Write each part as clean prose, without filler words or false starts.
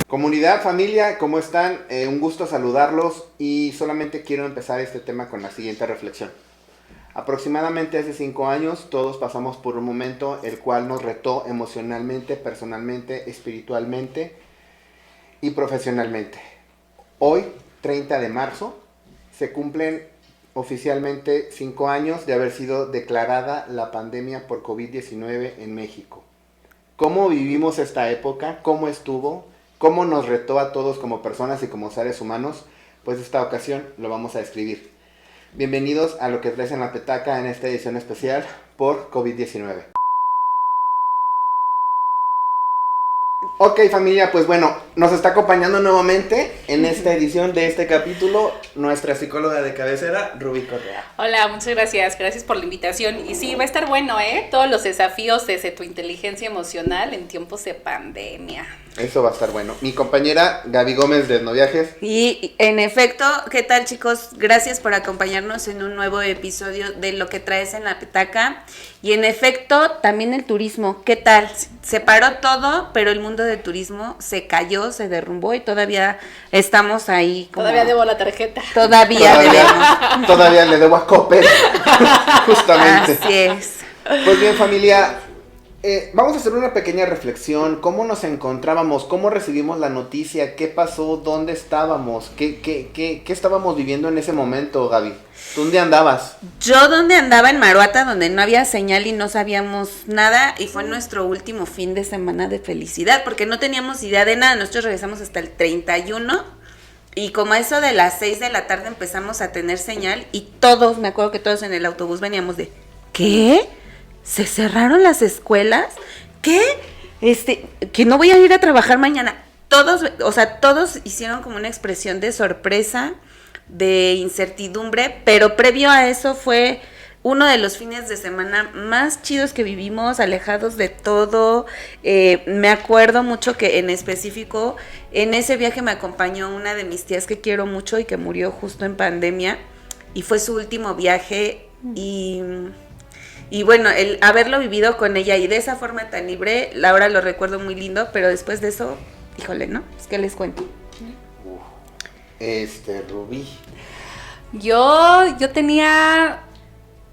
Comunidad, familia, ¿cómo están? Un gusto saludarlos y solamente quiero empezar este tema con la siguiente reflexión. Aproximadamente hace 5 años todos pasamos por un momento el cual nos retó emocionalmente, personalmente, espiritualmente y profesionalmente. Hoy, 30 de marzo, se cumplen oficialmente 5 años de haber sido declarada la pandemia por COVID-19 en México. ¿Cómo vivimos esta época? ¿Cómo estuvo? ¿Cómo nos retó a todos como personas y como seres humanos? Pues esta ocasión lo vamos a describir. Bienvenidos a Lo que traes en la petaca en esta edición especial por COVID-19. Ok, familia, pues bueno, nos está acompañando nuevamente en esta edición de este capítulo nuestra psicóloga de cabecera, Rubí Correa. Hola, muchas gracias por la invitación. Y sí, va a estar bueno, todos los desafíos desde tu inteligencia emocional en tiempos de pandemia. Eso va a estar bueno. Mi compañera Gaby Gómez de Etnoviajes. Y en efecto, ¿qué tal, chicos? Gracias por acompañarnos en un nuevo episodio de Lo que traes en la petaca. Y en efecto, también el turismo, ¿qué tal? Se paró todo, pero el mundo del turismo se cayó, se derrumbó y todavía estamos ahí. Todavía debo la tarjeta. Todavía debemos. Todavía le debo a Coppel. Justamente. Así es. Pues bien, familia, vamos a hacer una pequeña reflexión. ¿Cómo nos encontrábamos? ¿Cómo recibimos la noticia? ¿Qué pasó? ¿Dónde estábamos? ¿Qué estábamos viviendo en ese momento, Gaby? ¿Tú dónde andabas? Yo donde andaba en Maruata, donde no había señal y no sabíamos nada, y fue nuestro último fin de semana de felicidad, porque no teníamos idea de nada. Nosotros regresamos hasta el 31, y como a eso de las 6 de la tarde empezamos a tener señal, y todos, me acuerdo que todos en el autobús veníamos de, ¿qué? ¿Se cerraron las escuelas? ¿Qué? Que no voy a ir a trabajar mañana. Todos hicieron como una expresión de sorpresa, de incertidumbre, pero previo a eso fue uno de los fines de semana más chidos que vivimos, alejados de todo. Me acuerdo mucho que en específico en ese viaje me acompañó una de mis tías que quiero mucho y que murió justo en pandemia, y fue su último viaje, y bueno, el haberlo vivido con ella y de esa forma tan libre, ahora lo recuerdo muy lindo, pero después de eso, híjole, ¿no? Es que les cuento. Rubí. Yo tenía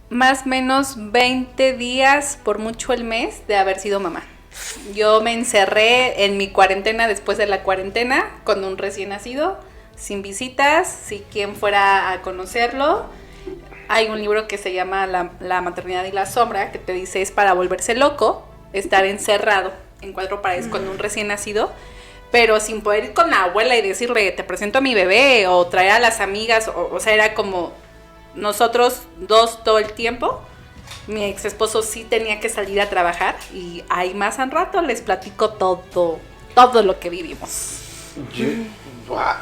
más o menos 20 días, por mucho el mes, de haber sido mamá. Yo me encerré en mi cuarentena después de la cuarentena con un recién nacido, sin visitas, sin quien fuera a conocerlo. Hay un libro que se llama La maternidad y la sombra, que te dice es para volverse loco, estar encerrado en 4 paredes con un recién nacido, pero sin poder ir con la abuela y decirle, te presento a mi bebé, o traer a las amigas, o sea, era como nosotros dos todo el tiempo. Mi ex esposo sí tenía que salir a trabajar, y ahí más al rato les platico todo lo que vivimos.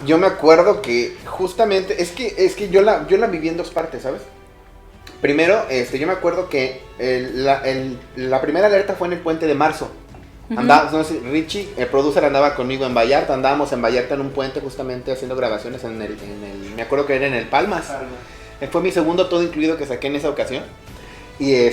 Yo me acuerdo que justamente, es que yo la viví en 2 partes, ¿sabes? Primero, yo me acuerdo que la primera alerta fue en el puente de marzo. Andaba, no sé, Richie, el producer, andaba conmigo en Vallarta. Andábamos en Vallarta en un puente justamente haciendo grabaciones en el me acuerdo que era en el Palmas. Fue mi segundo todo incluido que saqué en esa ocasión. Y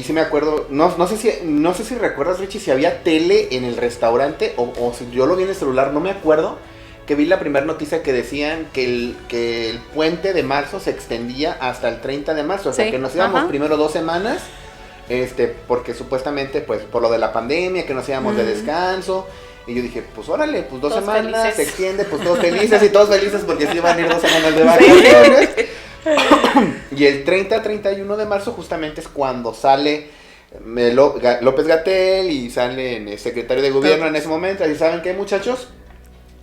sí me acuerdo, no sé si recuerdas, Richie, si había tele en el restaurante o si yo lo vi en el celular, no me acuerdo, que vi la primera noticia que decían que el puente de marzo se extendía hasta el 30 de marzo, o sea, que nos íbamos primero 2 semanas, porque supuestamente, pues, por lo de la pandemia, que nos íbamos de descanso, y yo dije, pues, órale, pues, 2 semanas, felices. Se extiende, pues, todos felices, porque sí iban a ir 2 semanas de vacaciones. Y el 30-31 de marzo justamente es cuando sale López-Gatell y sale el secretario de gobierno en ese momento, y ¿saben qué, muchachos?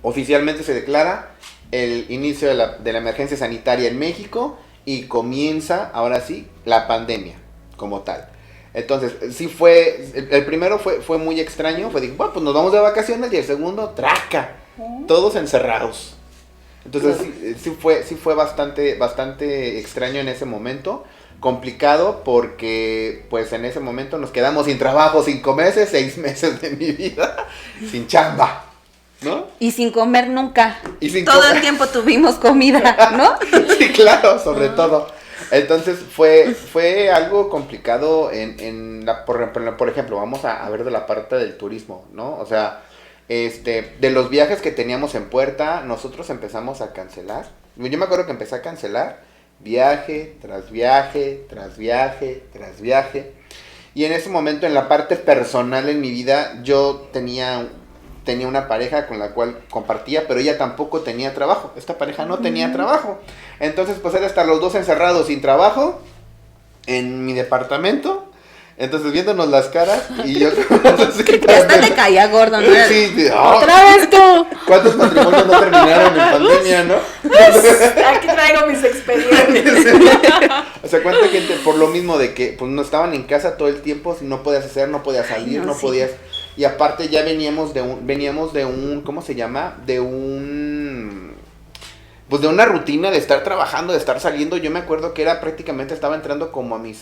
Oficialmente se declara el inicio de la emergencia sanitaria en México y comienza, ahora sí, la pandemia como tal. Entonces, sí fue, el primero fue muy extraño, dije, bueno, pues nos vamos de vacaciones, y el segundo, traca, todos encerrados. Entonces, sí fue bastante extraño en ese momento, complicado porque, pues, en ese momento nos quedamos sin trabajo 5 meses, 6 meses de mi vida, sin chamba. ¿No? Y sin comer nunca. Todo el tiempo tuvimos comida, ¿no? Sí, claro, sobre todo. Entonces fue algo complicado por ejemplo, vamos a ver de la parte del turismo, ¿no? O sea, de los viajes que teníamos en puerta, nosotros empezamos a cancelar. Yo me acuerdo que empecé a cancelar viaje, tras viaje, tras viaje, tras viaje. Y en ese momento, en la parte personal en mi vida, yo tenía una pareja con la cual compartía, pero ella tampoco tenía trabajo. Esta pareja no tenía trabajo. Entonces, pues era estar los dos encerrados sin trabajo en mi departamento. Entonces, viéndonos las caras y yo... Hasta te caía gordo, ¿no? Sí, ¡Otra vez tú! ¿Cuántos matrimonios no terminaron en pandemia, no? Aquí traigo mis experiencias. O sea, cuánta gente, por lo mismo de que pues no estaban en casa todo el tiempo, no podías hacer, no podías salir, Ay, no, no sí. podías... Y aparte ya veníamos de un, ¿cómo se llama? Pues de una rutina de estar trabajando, de estar saliendo. Yo me acuerdo que era prácticamente, estaba entrando como a mi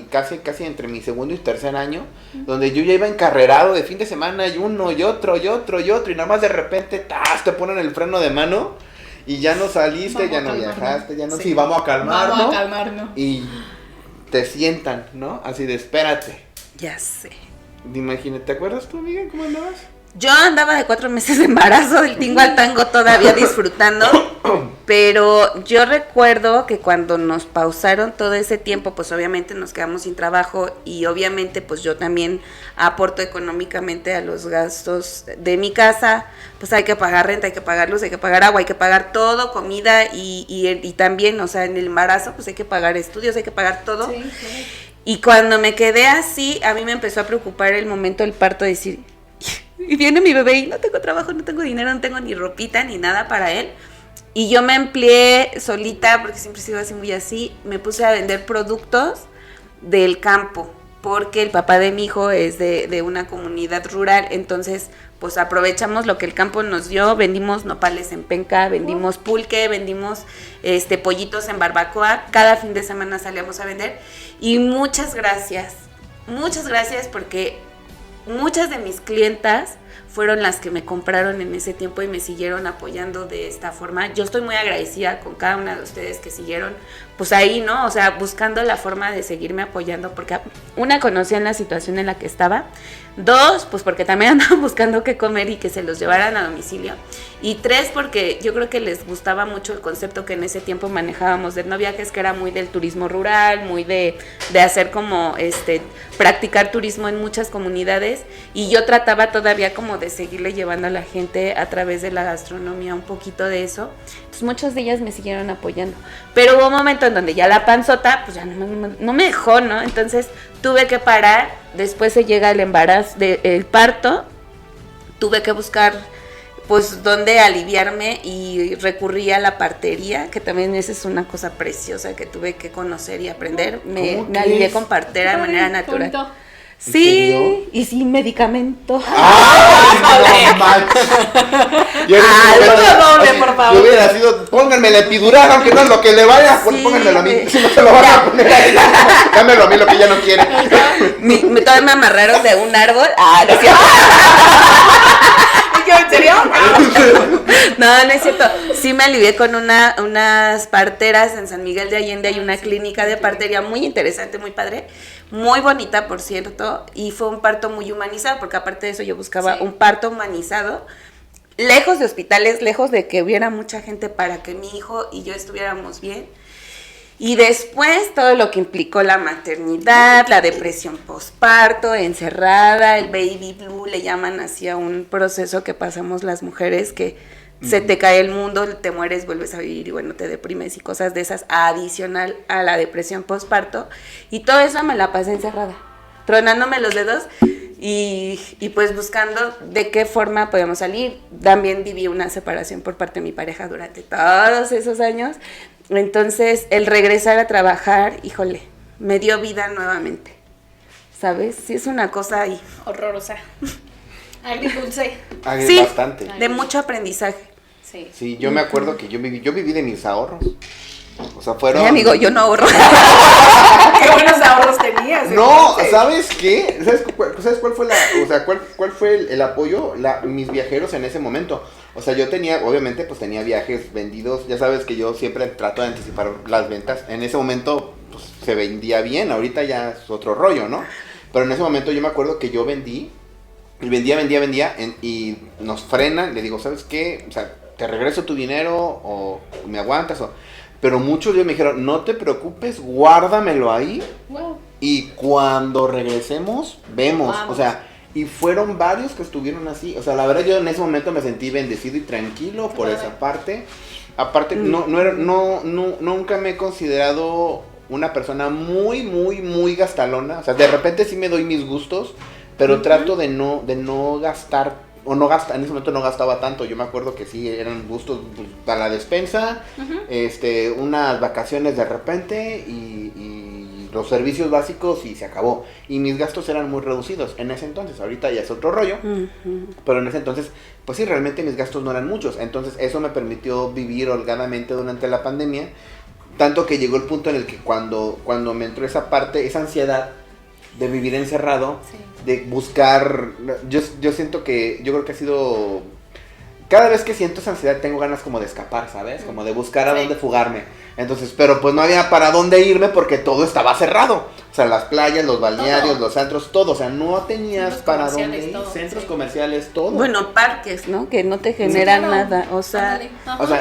casi entre mi segundo y tercer año, donde yo ya iba encarrerado de fin de semana, y uno, y otro, y otro, y otro, y nada más de repente, te ponen el freno de mano, y ya no saliste, Vamos ya a no calmarnos. viajaste, ya no, Sí. sí, vamos a calmarnos. Vamos a calmarnos. Y te sientan, ¿no? Así de, espérate. Ya sé. Imagínate, ¿te acuerdas tú, amiga, cómo andabas? Yo andaba de 4 meses de embarazo, del tingo al tango todavía disfrutando, pero yo recuerdo que cuando nos pausaron todo ese tiempo, pues obviamente nos quedamos sin trabajo y obviamente pues yo también aporto económicamente a los gastos de mi casa, pues hay que pagar renta, hay que pagar luz, hay que pagar agua, hay que pagar todo, comida y también, o sea, en el embarazo pues hay que pagar estudios, hay que pagar todo. Sí, claro. Y cuando me quedé así, a mí me empezó a preocupar el momento del parto, de decir, y viene mi bebé y no tengo trabajo, no tengo dinero, no tengo ni ropita ni nada para él. Y yo me empleé solita, porque siempre he sido así, muy así, me puse a vender productos del campo, porque el papá de mi hijo es de una comunidad rural, entonces pues aprovechamos lo que el campo nos dio, vendimos nopales en penca, vendimos pulque, vendimos pollitos en barbacoa, cada fin de semana salíamos a vender. Y muchas gracias porque muchas de mis clientas fueron las que me compraron en ese tiempo y me siguieron apoyando de esta forma. Yo estoy muy agradecida con cada una de ustedes que siguieron, pues ahí, ¿no? O sea, buscando la forma de seguirme apoyando, porque una, conocían la situación en la que estaba. 2, pues porque también andaban buscando qué comer y que se los llevaran a domicilio. Y 3, porque yo creo que les gustaba mucho el concepto que en ese tiempo manejábamos de No Viajes, que era muy del turismo rural, muy de hacer como, practicar turismo en muchas comunidades. Y yo trataba todavía como de seguirle llevando a la gente a través de la gastronomía un poquito de eso. Entonces muchas de ellas me siguieron apoyando. Pero hubo un momento en donde ya la panzota, pues ya no me dejó, ¿no? Entonces tuve que parar, después se llega el embarazo, el parto, tuve que buscar pues dónde aliviarme y recurrí a la partería, que también esa es una cosa preciosa que tuve que conocer y aprender. Me alivié con partera de manera natural. Bonito. Sí, y sin medicamento. ¡Ay, no manches! doble, por favor. Yo hubiera sido, pónganme la epidural, aunque no es lo que le vaya, pues Sí, pónganmelo a mí. Si no se lo van a poner a ella, dámelo a mí lo que ella no quiere. Todavía me amarraron de un árbol. No es cierto. ¿En serio? No es cierto. Sí me alivié con unas parteras en San Miguel de Allende. Hay una clínica de partería muy interesante, muy padre, muy bonita, por cierto. Y fue un parto muy humanizado, porque aparte de eso yo buscaba un parto humanizado, lejos de hospitales, lejos de que hubiera mucha gente, para que mi hijo y yo estuviéramos bien. Y después todo lo que implicó la maternidad, la depresión postparto, encerrada, el baby blue, le llaman así a un proceso que pasamos las mujeres, que se te cae el mundo, te mueres, vuelves a vivir y bueno, te deprimes y cosas de esas, adicional a la depresión postparto. Y todo eso me la pasé encerrada, tronándome los dedos y pues buscando de qué forma podíamos salir. También viví una separación por parte de mi pareja durante todos esos años. Entonces, el regresar a trabajar, híjole, me dio vida nuevamente, ¿sabes? Sí, es una cosa ahí. Horrorosa. Agridulce. Sí, Bastante. de mucho aprendizaje. Sí. Sí, yo me acuerdo que yo viví de mis ahorros. O sea, fueron... Ay, amigo, yo no ahorro. Qué buenos ahorros tenías. No, entonces. ¿sabes qué? ¿Sabes cuál fue cuál fue el apoyo? Mis viajeros en ese momento. O sea, yo tenía, obviamente, pues tenía viajes vendidos. Ya sabes que yo siempre trato de anticipar las ventas. En ese momento se vendía bien, ahorita ya es otro rollo, ¿no? Pero en ese momento yo me acuerdo que yo vendí, y vendía, y nos frenan, le digo, ¿sabes qué? O sea, te regreso tu dinero o me aguantas, pero muchos de ellos me dijeron, no te preocupes, guárdamelo ahí, y cuando regresemos, vemos, Vamos. o sea, y fueron varios que estuvieron así, o sea, la verdad yo en ese momento me sentí bendecido y tranquilo por esa parte. Aparte, nunca me he considerado una persona muy gastalona. O sea, de repente sí me doy mis gustos, pero trato de no gastar, en ese momento no gastaba tanto. Yo me acuerdo que sí, eran gustos pues, para la despensa, unas vacaciones de repente y los servicios básicos y se acabó. Y mis gastos eran muy reducidos en ese entonces. Ahorita ya es otro rollo, pero en ese entonces, pues sí, realmente mis gastos no eran muchos. Entonces eso me permitió vivir holgadamente durante la pandemia. Tanto que llegó el punto en el que cuando me entró esa parte, esa ansiedad de vivir encerrado, de buscar, yo siento que, yo creo que ha sido, cada vez que siento esa ansiedad tengo ganas como de escapar, ¿sabes? Como de buscar a dónde fugarme. Entonces, pero pues no había para dónde irme porque todo estaba cerrado. O sea, las playas, los balnearios, los antros, todo. O sea, no tenías para dónde ir. Centros comerciales, todo. Bueno, parques, ¿no? Que no te generan nada. O sea,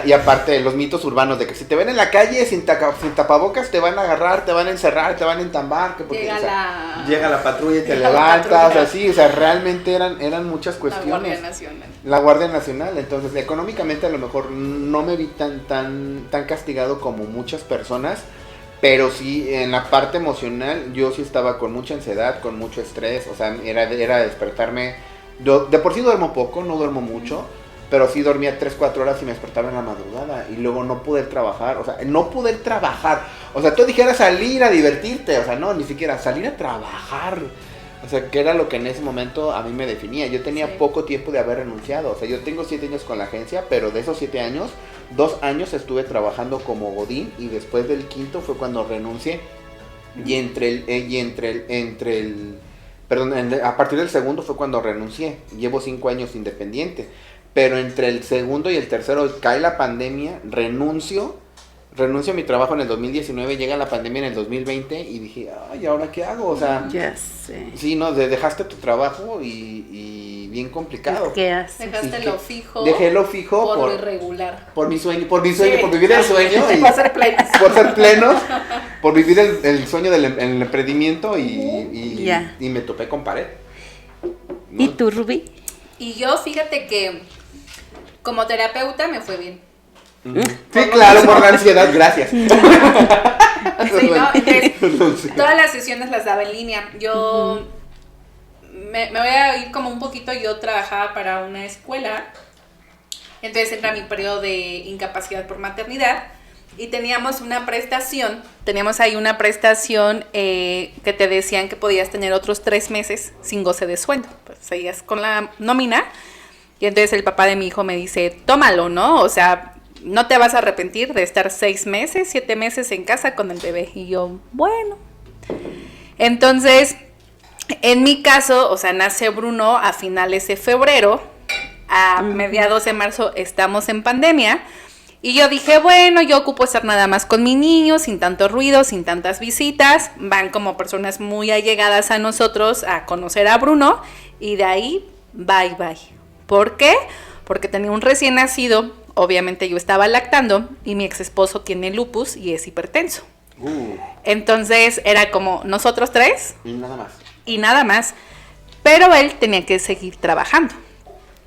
y aparte los mitos urbanos de que si te ven en la calle sin tapabocas te van a agarrar, te van a encerrar, te van a entambar. Que porque, llega la patrulla y te levantas, así. O sea, realmente eran muchas cuestiones. La Guardia Nacional. Entonces, económicamente a lo mejor no me vi tan castigado como muchas personas, pero sí en la parte emocional yo sí estaba con mucha ansiedad, con mucho estrés, o sea, era despertarme, yo de por sí duermo poco, no duermo mucho, pero sí dormía 3-4 horas y me despertaba en la madrugada y luego no poder trabajar, o sea, tú dijeras salir a divertirte, o sea, no, ni siquiera salir a trabajar. O sea, que era lo que en ese momento a mí me definía. Yo tenía poco tiempo de haber renunciado. O sea, yo tengo 7 años con la agencia, pero de esos 7 años, 2 años estuve trabajando como godín y después del quinto fue cuando renuncié. Y a partir del segundo fue cuando renuncié. Llevo 5 años independiente. Pero entre el segundo y el tercero cae la pandemia, renuncio a mi trabajo en el 2019, llega la pandemia en el 2020 y dije, ay, ¿ahora qué hago? O sea, ya sé. Sí, no, dejaste tu trabajo y bien complicado. ¿Qué haces? Dejaste lo fijo. Dejé lo fijo por lo irregular. Por mi sueño, por vivir el sueño. Por ser plenos. Por ser plenos, por vivir el sueño del emprendimiento y me topé con pared. ¿No? ¿Y tú, Rubí? Y yo, fíjate que como terapeuta me fue bien. Sí, claro, por la ansiedad, gracias. Sí, ¿no? Entonces, todas las sesiones las daba en línea. Yo me voy a ir como un poquito, yo trabajaba para una escuela, entonces entra mi periodo de incapacidad por maternidad y teníamos ahí una prestación que te decían que podías tener otros 3 meses sin goce de sueldo, pues seguías con la nómina y entonces el papá de mi hijo me dice, tómalo, ¿no? O sea, no te vas a arrepentir de estar 6 meses, 7 meses en casa con el bebé. Y yo, bueno. Entonces, en mi caso, o sea, nace Bruno a finales de febrero. A mediados de marzo estamos en pandemia. Y yo dije, bueno, yo ocupo estar nada más con mi niño, sin tanto ruido, sin tantas visitas. Van como personas muy allegadas a nosotros a conocer a Bruno. Y de ahí, bye. ¿Por qué? Porque tenía un recién nacido. Obviamente yo estaba lactando y mi ex esposo tiene lupus y es hipertenso. Entonces era como nosotros 3. Y nada más. Pero él tenía que seguir trabajando.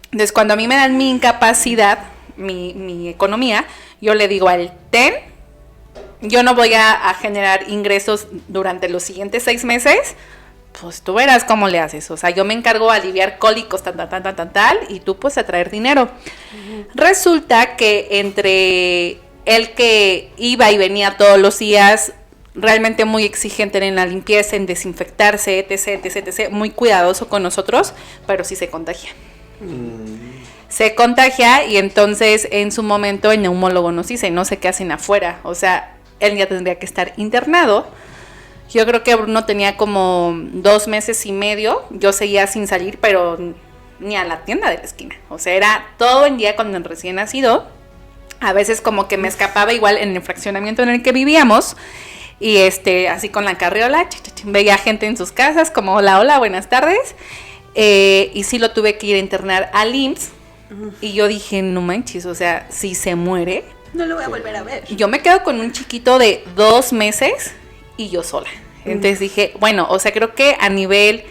Entonces cuando a mí me dan mi incapacidad, mi economía, yo le digo a él, yo no voy a generar ingresos durante los siguientes 6 meses. Pues tú verás cómo le haces, o sea, yo me encargo de aliviar cólicos, tal, y tú pues a traer dinero. Resulta que entre él que iba y venía todos los días, realmente muy exigente en la limpieza, en desinfectarse, etc, muy cuidadoso con nosotros, pero sí se contagia. Se contagia y entonces en su momento el neumólogo nos dice, no sé qué hacen afuera, o sea, él ya tendría que estar internado. Yo creo que Bruno tenía como 2 meses y medio. Yo seguía sin salir, pero ni a la tienda de la esquina. O sea, era todo el día con el recién nacido. A veces como que me escapaba igual en el fraccionamiento en el que vivíamos. y así con la carriola, veía gente en sus casas como hola, hola, buenas tardes, y sí lo tuve que ir a internar al IMSS, y yo dije, no manches, o sea, si se muere, no lo voy a volver a ver. yo me quedo con un chiquito de 2 meses y yo sola. Entonces dije, bueno, o sea, creo que a nivel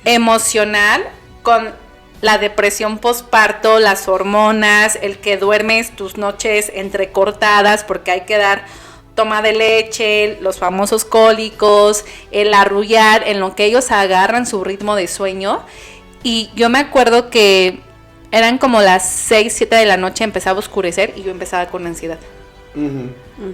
emocional, con la depresión postparto, las hormonas, el que duermes tus noches entrecortadas porque hay que dar toma de leche, los famosos cólicos, el arrullar, en lo que ellos agarran su ritmo de sueño. Y yo me acuerdo que eran como las 6, 7 de la noche, empezaba a oscurecer y yo empezaba con ansiedad.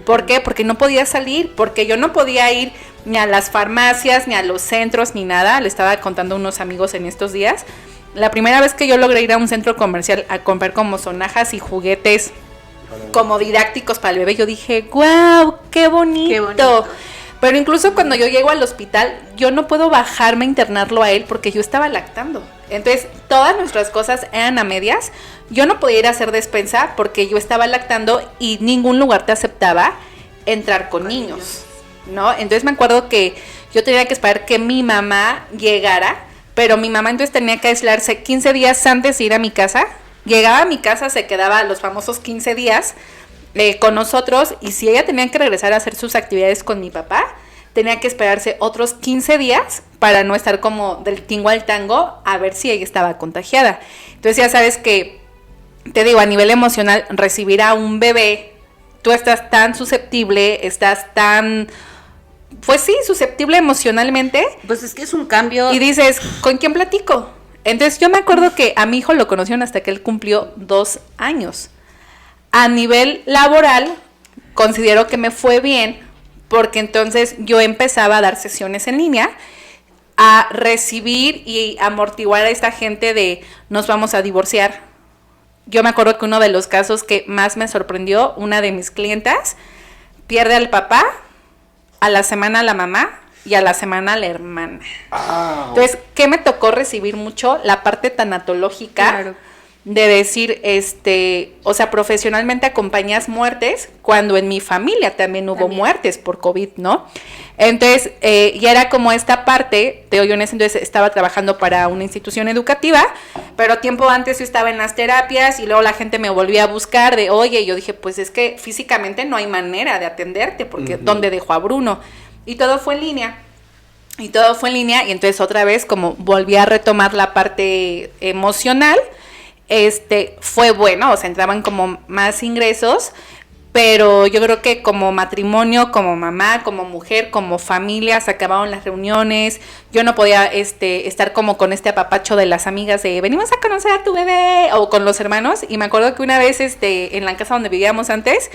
¿Por qué? Porque no podía salir, porque yo no podía ir ni a las farmacias, ni a los centros, ni nada. Le estaba contando a unos amigos en estos días. La primera vez que yo logré ir a un centro comercial a comprar como sonajas y juguetes como didácticos para el bebé, yo dije, ¡guau! ¡Qué bonito! ¡Qué bonito! Pero incluso cuando yo llego al hospital, yo no puedo bajarme a internarlo a él porque yo estaba lactando. Entonces, todas nuestras cosas eran a medias. Yo no podía ir a hacer despensa porque yo estaba lactando y ningún lugar te aceptaba entrar con niños, ¿no? Entonces me acuerdo que yo tenía que esperar que mi mamá llegara, pero mi mamá entonces tenía que aislarse 15 días antes de ir a mi casa. Llegaba a mi casa, se quedaba los famosos 15 días con nosotros, y si ella tenía que regresar a hacer sus actividades con mi papá, tenía que esperarse otros 15 días para no estar como del tingo al tango a ver si ella estaba contagiada. Entonces ya sabes que, te digo, a nivel emocional, recibir a un bebé, tú estás tan susceptible, estás tan, pues sí, susceptible emocionalmente. Pues es que es un cambio. Y dices, ¿con quién platico? Entonces yo me acuerdo que a mi hijo lo conocieron hasta que él cumplió 2 años. A nivel laboral, considero que me fue bien, porque entonces yo empezaba a dar sesiones en línea, a recibir y amortiguar a esta gente de nos vamos a divorciar. Yo me acuerdo que uno de los casos que más me sorprendió, una de mis clientas pierde al papá, a la semana la mamá y a la semana la hermana. Oh. Entonces, ¿qué me tocó recibir mucho? La parte tanatológica. Claro. De decir, o sea, profesionalmente acompañas muertes, cuando en mi familia también hubo muertes por COVID, ¿no? Entonces, ya era como esta parte, yo en ese entonces estaba trabajando para una institución educativa, pero tiempo antes yo estaba en las terapias, y luego la gente me volvía a buscar de, oye, yo dije, pues es que físicamente no hay manera de atenderte, porque ¿dónde dejo a Bruno? Y todo fue en línea. Y entonces otra vez como volví a retomar la parte emocional. Fue bueno, o sea, entraban como más ingresos, pero yo creo que como matrimonio, como mamá, como mujer, como familia, se acabaron las reuniones. Yo no podía estar como con este apapacho de las amigas de venimos a conocer a tu bebé, o con los hermanos. Y me acuerdo que una vez en la casa donde vivíamos antes,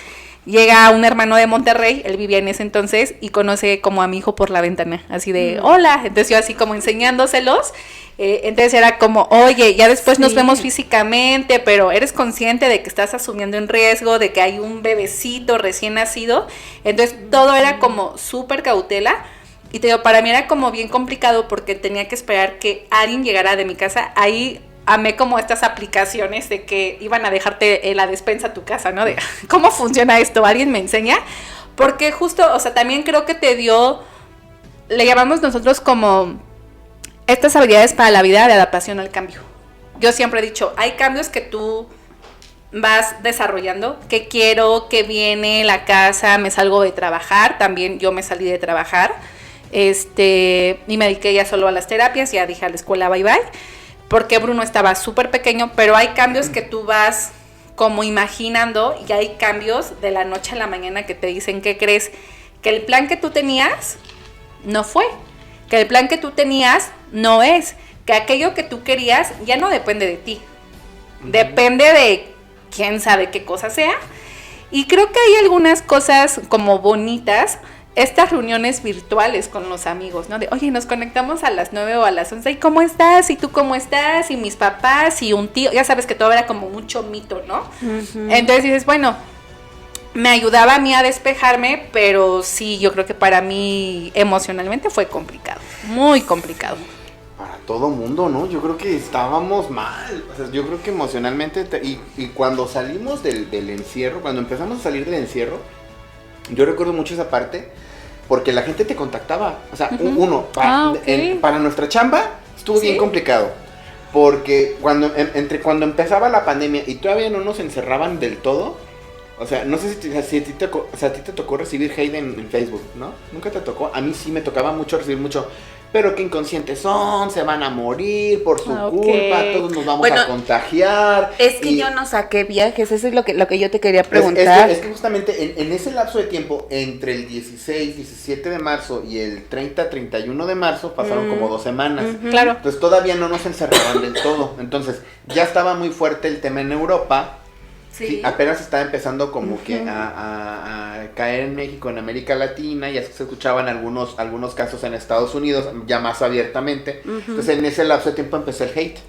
llega un hermano de Monterrey, él vivía en ese entonces, y conoce como a mi hijo por la ventana, así de hola. Entonces yo así como enseñándoselos. Entonces era como, oye, ya después nos vemos físicamente, pero eres consciente de que estás asumiendo un riesgo, de que hay un bebecito recién nacido. Entonces todo era como súper cautela. Y te digo, para mí era como bien complicado porque tenía que esperar que alguien llegara de mi casa. Ahí amé como estas aplicaciones de que iban a dejarte la despensa a tu casa, ¿no? De cómo funciona esto, alguien me enseña. Porque justo, o sea, también creo que te dio, le llamamos nosotros como estas habilidades para la vida de adaptación al cambio. Yo siempre he dicho, hay cambios que tú vas desarrollando, que quiero, que viene la casa, me salgo de trabajar, también yo me salí de trabajar, y me dediqué ya solo a las terapias, ya dije a la escuela bye bye, porque Bruno estaba súper pequeño, pero hay cambios que tú vas como imaginando, y hay cambios de la noche a la mañana que te dicen, ¿qué crees? Que el plan que tú tenías no fue, que el plan que tú tenías no es, que aquello que tú querías ya no depende de ti, depende de quién sabe qué cosa sea. Y creo que hay algunas cosas como bonitas, estas reuniones virtuales con los amigos, ¿no? De, oye, nos conectamos a las 9 o a las 11, ¿y cómo estás? ¿Y tú cómo estás? Y mis papás, y un tío, ya sabes que todo era como mucho mito, ¿no? Entonces dices, bueno, me ayudaba a mí a despejarme, pero sí, yo creo que para mí emocionalmente fue complicado, muy complicado. Para todo mundo, ¿no? Yo creo que estábamos mal, o sea, yo creo que emocionalmente, y cuando salimos del encierro, cuando empezamos a salir del encierro, yo recuerdo mucho esa parte, porque la gente te contactaba. O sea, Ok. para nuestra chamba estuvo ¿Sí? bien complicado. Porque entre cuando empezaba la pandemia y todavía no nos encerraban del todo, o sea, no sé si a ti te tocó recibir hate en Facebook, ¿no? ¿Nunca te tocó? A mí sí me tocaba mucho recibir mucho, pero qué inconscientes son, se van a morir por su Ok. culpa, todos nos vamos Bueno, a contagiar. Es que y- yo no saqué viajes, eso es lo que yo te quería es preguntar. que justamente en ese lapso de tiempo, entre el 16, 17 de marzo y el 30, 31 de marzo, pasaron como 2 semanas. Claro. Entonces todavía no nos encerraban del todo. Entonces ya estaba muy fuerte el tema en Europa. Sí, apenas estaba empezando como que a caer en México, en América Latina, ya se escuchaban algunos casos en Estados Unidos, ya más abiertamente. Entonces en ese lapso de tiempo empezó el hate.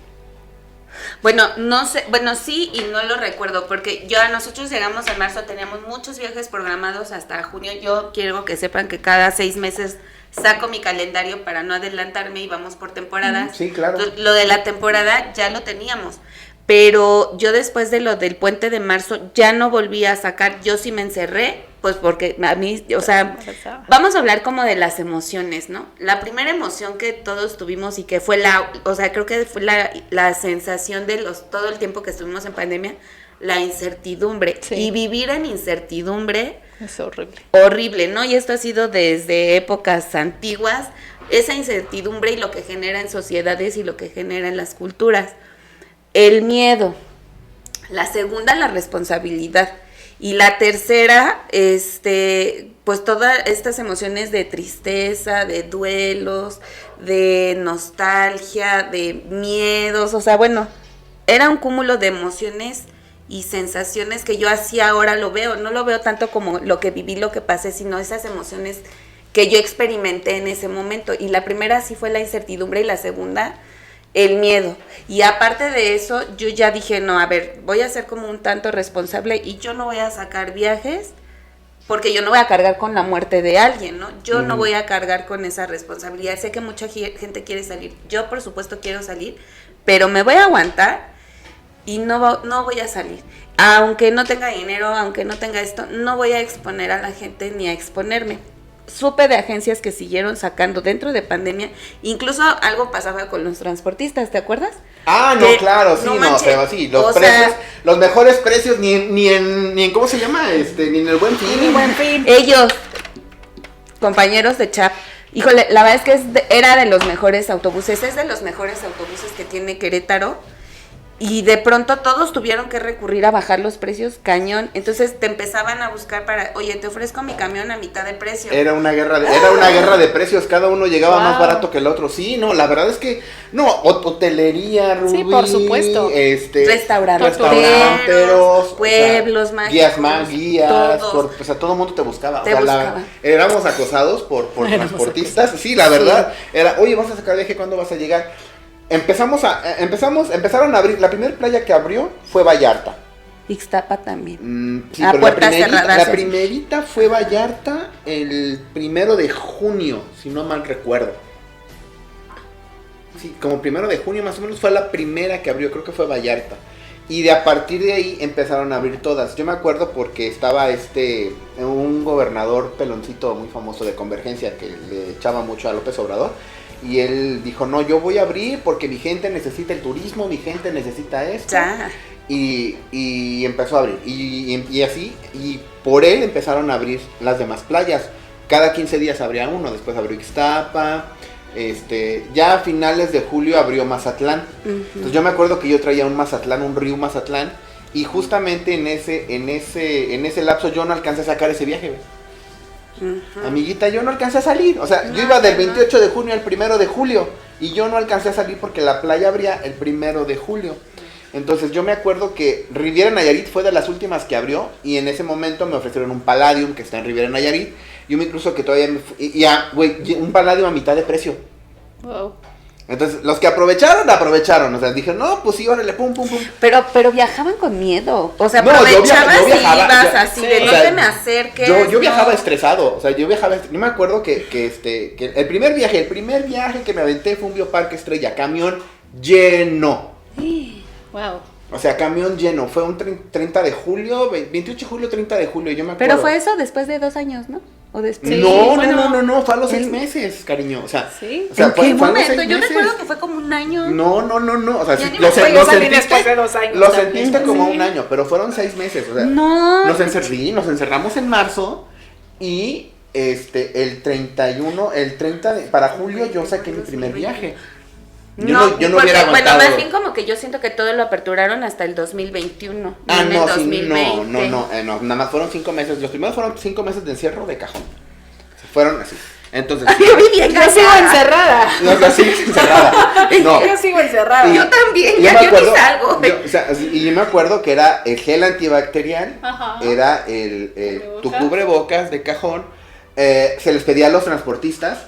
Bueno, no sé, bueno, sí y no lo recuerdo, porque nosotros llegamos en marzo, teníamos muchos viajes programados hasta junio. Yo quiero que sepan que cada 6 meses saco mi calendario para no adelantarme y vamos por temporadas. Sí, claro. Entonces, lo de la temporada ya lo teníamos, pero yo después de lo del puente de marzo ya no volví a sacar, yo sí me encerré, pues porque a mí, o sea, vamos a hablar como de las emociones, ¿no? La primera emoción que todos tuvimos y que fue o sea, creo que fue la sensación de todo el tiempo que estuvimos en pandemia, la incertidumbre. Sí. Y vivir en incertidumbre, Es horrible. horrible, ¿no? Y esto ha sido desde épocas antiguas, esa incertidumbre y lo que genera en sociedades y lo que genera en las culturas. El miedo. La segunda, la responsabilidad. Y la tercera, pues todas estas emociones de tristeza, de duelos, de nostalgia, de miedos, o sea, bueno, era un cúmulo de emociones y sensaciones que yo así ahora lo veo, no lo veo tanto como lo que viví, lo que pasé, sino esas emociones que yo experimenté en ese momento. Y la primera sí fue la incertidumbre y la segunda el miedo. Y aparte de eso, yo ya dije, no, a ver, voy a ser como un tanto responsable y yo no voy a sacar viajes porque yo no voy a cargar con la muerte de alguien, ¿no? Yo no voy a cargar con esa responsabilidad. Sé que mucha gente quiere salir, yo por supuesto quiero salir, pero me voy a aguantar y no voy a salir. Aunque no tenga dinero, aunque no tenga esto, no voy a exponer a la gente ni a exponerme. Supe de agencias que siguieron sacando dentro de pandemia, incluso algo pasaba con los transportistas, ¿te acuerdas? Ah, no, claro, sí, manches, sí, los o precios, sea, los mejores precios ni en ¿cómo se llama? Ni en el Buen Fin. ellos, compañeros de CHAP, híjole, la verdad es que era de los mejores autobuses, es de los mejores autobuses que tiene Querétaro. Y de pronto todos tuvieron que recurrir a bajar los precios cañón. Entonces te empezaban a buscar oye, te ofrezco mi camión a mitad de precio. Era una guerra de precios, cada uno llegaba más barato que el otro. Sí, no, la verdad es que no, hotelería, Rubí, Sí, por supuesto. Restauranteros, pueblos mágicos, guías, todos. o sea, todo el mundo te buscaba. Te buscaba. Éramos acosados por transportistas. Sí, la verdad, era, oye, vas a sacar viaje, ¿cuándo vas a llegar? Empezaron a abrir, la primera playa que abrió fue Vallarta. Ixtapa también. Sí, A pero puertas cerradas. la primerita fue Vallarta el 1 de junio, si no mal recuerdo. Sí, como 1 de junio más o menos fue la primera que abrió, creo que fue Vallarta. Y a partir de ahí empezaron a abrir todas. Yo me acuerdo porque estaba un gobernador peloncito muy famoso de Convergencia que le echaba mucho a López Obrador. Y él dijo, no, yo voy a abrir porque mi gente necesita el turismo, mi gente necesita esto. Ya. Y empezó a abrir. Y así, y por él empezaron a abrir las demás playas. Cada 15 días abría uno, después abrió Ixtapa. Ya a finales de julio abrió Mazatlán. Entonces yo me acuerdo que yo traía un Río Mazatlán. Y justamente en ese lapso yo no alcancé a sacar ese viaje, ¿ves? Amiguita, yo no alcancé a salir. O sea, yo iba del 28 de junio al 1 de julio. Y yo no alcancé a salir porque la playa abría el 1 de julio. Entonces yo me acuerdo que Riviera Nayarit fue de las últimas que abrió. Y en ese momento me ofrecieron un Palladium que está en Riviera Nayarit. Yo me incluso que todavía un Palladium a mitad de precio. Wow. Entonces, los que aprovecharon. O sea, dije, no, pues sí, órale, pum, pum, pum. Pero viajaban con miedo. O sea, No, aprovechabas yo viajaba, y ibas ya, así sí. de O no sea, te me acerques. Yo viajaba no. estresado, o sea, yo me acuerdo que el primer viaje que me aventé fue un Bioparque Estrella, camión lleno. Wow. O sea, camión lleno, fue un 30 de julio, 28 de julio, 30 de julio, yo me acuerdo. Pero fue eso después de 2 años, ¿no? ¿O después? Sí, no, bueno. no, fue a los 6 meses, cariño. Sí. O sea, ¿En qué fue a los momento? 6 Yo meses. recuerdo que fue como un año. No. O sea, Ya sí, ni me acuerdo, yo salí después de 2 años Lo también. sentiste como Sí. un año, pero fueron 6 meses. O sea, No. nos encerramos en marzo y el 31, el 30 para julio yo saqué mi primer viaje. Yo no porque, hubiera aguantado. Bueno, más bien como que yo siento que todo lo aperturaron hasta el 2021. Ah, en no, el sí, 2020. no, nada más fueron 5 meses. Los primeros fueron 5 meses de encierro de cajón. Se fueron así. Entonces, Yo viví en Yo sigo encerrada. no, así encerrada. No. Yo sigo encerrada. Y- Yo también, yo ya me yo acuerdo- ni salgo. o sea, y yo me acuerdo que era el gel antibacterial, Ajá. era tu cubrebocas de cajón. Se les pedía a los transportistas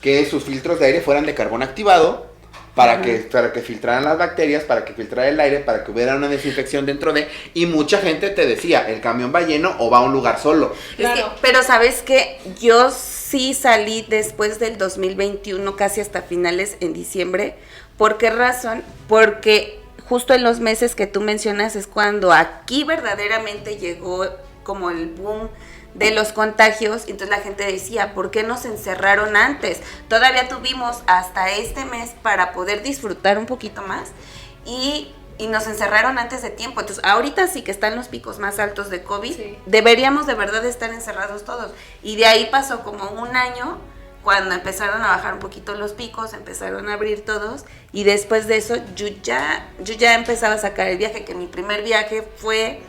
que sus filtros de aire fueran de carbón activado para que filtraran las bacterias, para que filtrara el aire, para que hubiera una desinfección dentro de. Y mucha gente te decía, el camión va lleno o va a un lugar solo. Claro. Pero sabes que yo sí salí después del 2021, casi hasta finales en diciembre. ¿Por qué razón? Porque justo en los meses que tú mencionas es cuando aquí verdaderamente llegó como el boom de los contagios. Entonces la gente decía, ¿por qué nos encerraron antes? Todavía tuvimos hasta este mes para poder disfrutar un poquito más y nos encerraron antes de tiempo. Entonces ahorita sí que están los picos más altos de COVID, Sí. deberíamos de verdad estar encerrados todos. Y de ahí pasó como un año cuando empezaron a bajar un poquito los picos, empezaron a abrir todos, y después de eso yo ya empezaba a sacar el viaje, que mi primer viaje fue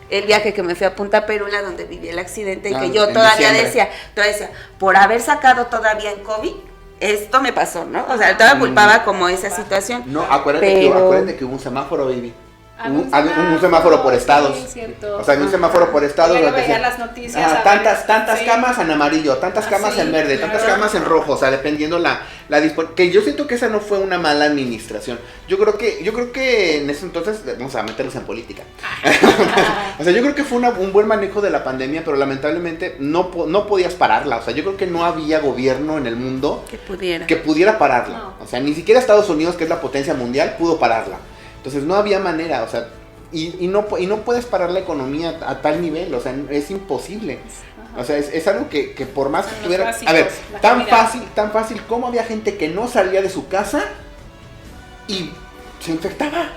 el viaje que me fui a Punta Perula, donde viví el accidente, y que yo en todavía diciembre. decía, por haber sacado todavía en COVID, esto me pasó, ¿no? O sea, todavía culpaba como esa situación. No, acuérdate que hubo un semáforo, baby. Había Un semáforo por estados. Sí, cierto. O sea, había un semáforo por estados. Ya lo donde veía decía, las noticias. a tantas ver, camas en amarillo, tantas camas sí, en verde, claro. tantas camas en rojo, o sea, dependiendo que yo siento que esa no fue una mala administración. Yo creo que en ese entonces, vamos a meternos en política. O sea, yo creo que fue un buen manejo de la pandemia, pero lamentablemente no podías pararla. O sea, yo creo que no había gobierno en el mundo Que pudiera. pararla. No. O sea, ni siquiera Estados Unidos, que es la potencia mundial, pudo pararla. Entonces no había manera, o sea, y no puedes parar la economía a tal nivel, o sea, es imposible. Ajá. O sea, es algo que por más que Son los tuviera... básicos, A ver, la tan comida. fácil como había gente que no salía de su casa y se infectaba.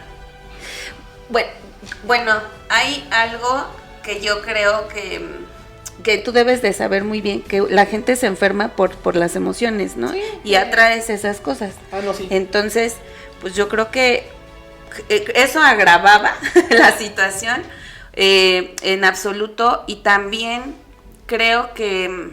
Bueno, hay algo que yo creo que tú debes de saber muy bien, que la gente se enferma por las emociones, ¿no? Sí, y atraes esas cosas. Ah, no, sí. Entonces, pues yo creo que eso agravaba la situación en absoluto, y también creo que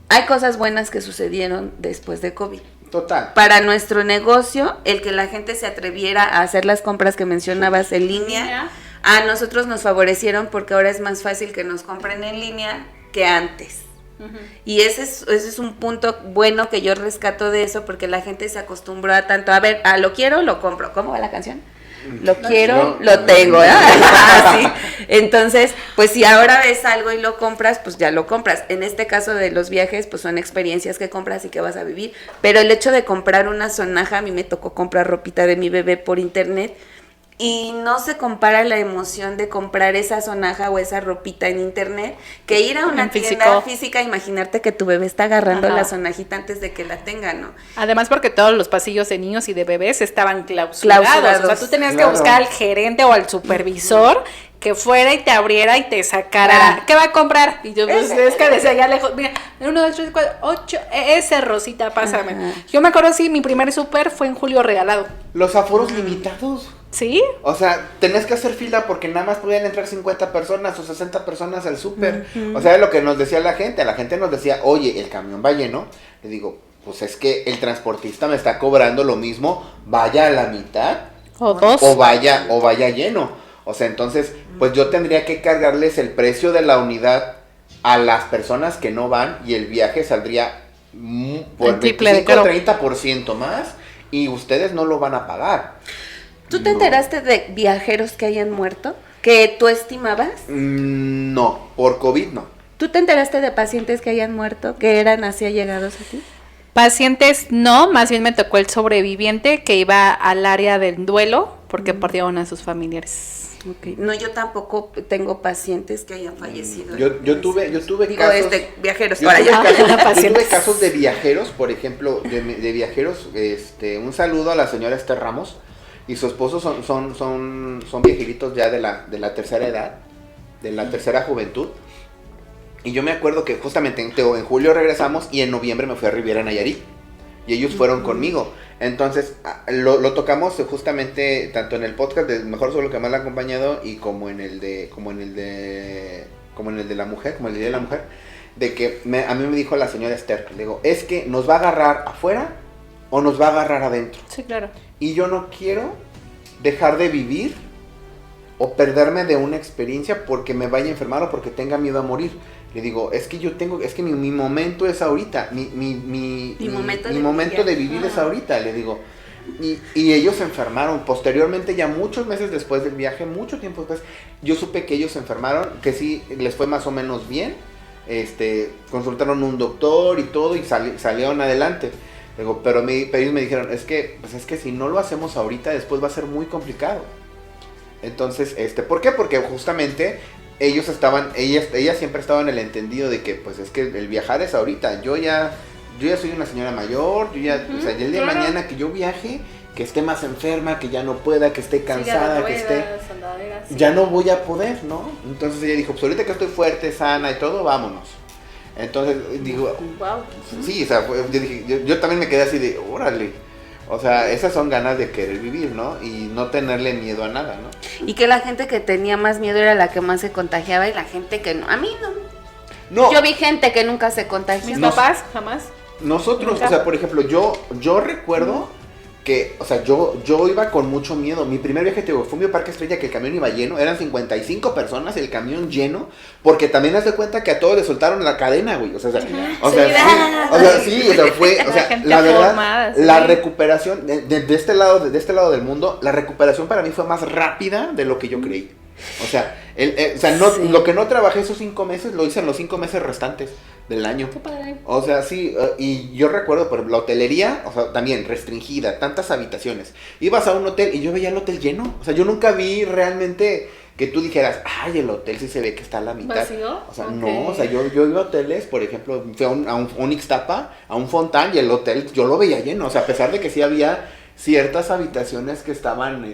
hay cosas buenas que sucedieron después de COVID. Total. Para nuestro negocio, el que la gente se atreviera a hacer las compras que mencionabas en línea, a nosotros nos favorecieron porque ahora es más fácil que nos compren en línea que antes. Ujú. Y ese es un punto bueno que yo rescato de eso, porque la gente se acostumbró a tanto, a ver, lo quiero, lo compro. ¿Cómo va la canción? Lo quiero, lo tengo, ¿verdad? Así. Entonces, pues si ahora ves algo y lo compras, pues ya lo compras. En este caso de los viajes, pues son experiencias que compras y que vas a vivir. Pero el hecho de comprar una sonaja, a mí me tocó comprar ropita de mi bebé por internet, y no se compara la emoción de comprar esa sonaja o esa ropita en internet que ir a una En tienda físico. física, imaginarte que tu bebé está agarrando Ajá. la sonajita antes de que la tenga, ¿no? Además, porque todos los pasillos de niños y de bebés estaban clausurados. Clausurados. O sea, tú tenías Claro. que buscar al gerente o al supervisor que fuera y te abriera y te sacara. Ah. ¿Qué va a comprar? Y yo, pues, Ese. es que desde allá lejos, mira, 1, 2, 3, 4, 8, ese Rosita, pásame. Ajá. Yo me acuerdo, sí, mi primer súper fue en julio regalado. Los aforos limitados. ¿Sí? O sea, tenés que hacer fila porque nada más podían entrar 50 personas o 60 personas al súper. O sea, lo que nos decía la gente nos decía, oye, el camión va lleno. Le digo, pues es que el transportista me está cobrando lo mismo, vaya a la mitad O dos. o vaya lleno. O sea, entonces, pues yo tendría que cargarles el precio de la unidad a las personas que no van, y el viaje saldría por El triple de 25-30% más, y ustedes no lo van a pagar. ¿Tú te No. enteraste de viajeros que hayan muerto? ¿Que tú estimabas? No, por COVID no. ¿Tú te enteraste de pacientes que hayan muerto, que eran así allegados a ti? Pacientes no, más bien me tocó el sobreviviente que iba al área del duelo porque perdieron a sus familiares. Okay. No, yo tampoco tengo pacientes que hayan fallecido. Yo tuve casos... viajeros. Yo tuve casos de viajeros, por ejemplo, de viajeros, un saludo a la señora Esther Ramos y su esposo son viejeritos ya de la tercera edad, de la tercera juventud. Y yo me acuerdo que justamente en julio regresamos y en noviembre me fui a Riviera Nayarit. Y ellos fueron conmigo. Entonces, lo tocamos justamente tanto en el podcast de Mejor Solo que Más la ha acompañado y como en el de la mujer, como el Día de la Mujer, de que a mí me dijo la señora Esther, le digo, es que nos va a agarrar afuera o nos va a agarrar adentro. Sí, claro. Y yo no quiero dejar de vivir o perderme de una experiencia porque me vaya a enfermar o porque tenga miedo a morir. Le digo, es que mi momento es ahorita, mi momento de vivir es ahorita, le digo. Y ellos se enfermaron, posteriormente, ya muchos meses después del viaje, mucho tiempo después, yo supe que ellos se enfermaron, que sí, les fue más o menos bien, consultaron un doctor y todo, y salieron adelante. Le digo, pero ellos me dijeron, es que si no lo hacemos ahorita, después va a ser muy complicado. Entonces, ¿por qué? Porque justamente... ella siempre estaba en el entendido de que, pues, es que el viajar es ahorita. Yo ya soy una señora mayor, o sea, ya el día de mañana que yo viaje, que esté más enferma, que ya no pueda, que esté cansada, ruedas, sí. Ya no voy a poder, ¿no? Entonces ella dijo, pues ahorita que estoy fuerte, sana y todo, vámonos. Entonces, digo, wow. Sí, o sea, yo también me quedé así de, órale. O sea, esas son ganas de querer vivir, ¿no? Y no tenerle miedo a nada, ¿no? Y que la gente que tenía más miedo era la que más se contagiaba y la gente que no. A mí no. Yo vi gente que nunca se contagió. Mis papás, jamás. Nosotros, ¿nunca? O sea, por ejemplo, yo recuerdo que, o sea, yo iba con mucho miedo. Mi primer viaje fue un Parque Estrella que el camión iba lleno, eran 55 personas, el camión lleno, porque también haz de cuenta que a todos les soltaron la cadena, güey. O sea, la verdad, la recuperación de este lado del mundo, la recuperación para mí fue más rápida de lo que yo creí. O sea, lo que no trabajé esos 5 meses, lo hice en los 5 meses restantes del año. Qué padre. O sea, sí, y yo recuerdo, por ejemplo, la hotelería, o sea, también restringida, tantas habitaciones. Ibas a un hotel y yo veía el hotel lleno. O sea, yo nunca vi realmente que tú dijeras, ay, el hotel sí se ve que está a la mitad. ¿Vacío? O sea, Okay. no, o sea, yo iba a hoteles, por ejemplo, fui a un Ixtapa, a un Fontán, y el hotel yo lo veía lleno. O sea, a pesar de que sí había ciertas habitaciones que estaban,